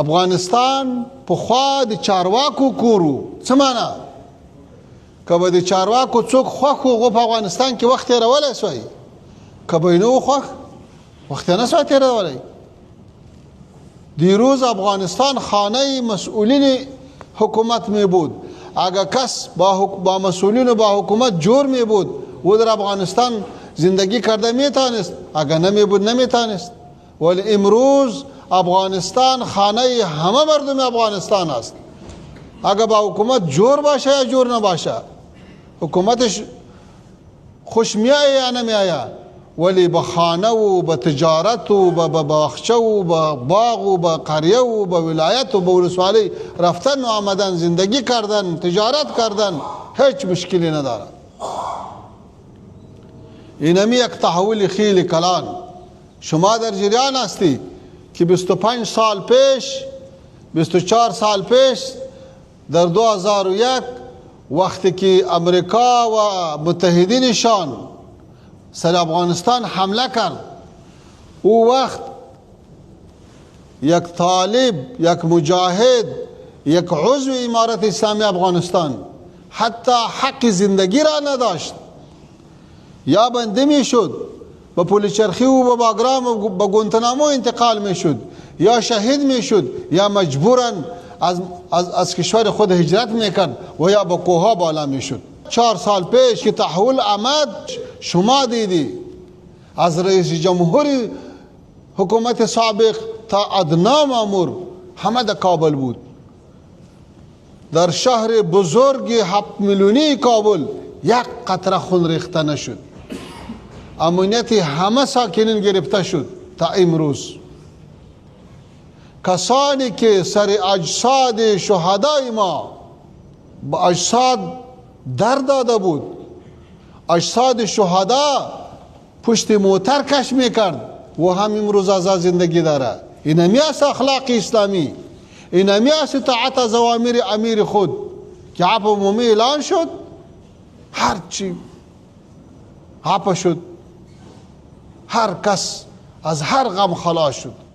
افغانستان پخوا د چارواکو کورو. څه معنا؟ که به د چارواکو څوک خوښ و په افغانستان کې وخت تېرولی سوی، که به یې نه و خوښ وقت نه سوی تېرولی. دیروز افغانستان خانه مسئولین حکومت می بود. اگر کس با مسئولین و با حکومت جور می بود او در افغانستان زندگی کرده می تانست، اگر نمی بود نمی تانست. ولی امروز افغانستان خانه همه مردم افغانستان است. اگر با حکومت جور باشه یا جور نباشه، حکومتش خوش می آید یا نمی آید، ولی با خانه و با تجارت و با باغچه و با باغ و با قریه و با ولایت و با ولسوالی رفتن و آمدن، زندگی کردن، تجارت کردن هیچ مشکلی ندارد. اینمی یک تحول خیلی کلان. شما در جریان هستی که 25 سال پیش 24 سال پیش در 2001 وقتی که امریکا و متحدینشان سر افغانستان حمله کرد، او وقت یک طالب، یک مجاهد، یک عضو امارت اسلامی افغانستان حتی حق زندگی را نداشت. یا بنده می شد، به پولچرخی و به باگرام و به گوانتانامو انتقال می شد، یا شهید می شد، یا مجبوراً از کشور خود هجرت می کرد و یا به کوها بالا می شد. 4 سال پیش که تحول آمد شما دیدی از رئیس جمهور حکومت سابق تا ادنا مامور همه در کابل بود. در شهر بزرگ 7 میلیونی کابل یک قطره خون ریخته نشد. امنیت همه ساکنین گرفته شد. تا امروز کسانی که سر اجساد شهدای ما با اجساد در داده بود، اجساد شهدا پشت موتر کش میکرد و هم امروز آزاد زندگی داره. این همی است اخلاق اسلامی، این همی است اطاعت از اوامر امیر خود که عفو عمومی اعلان شد، هر چی عفو شد، هر کس از هر غم خلاص شد.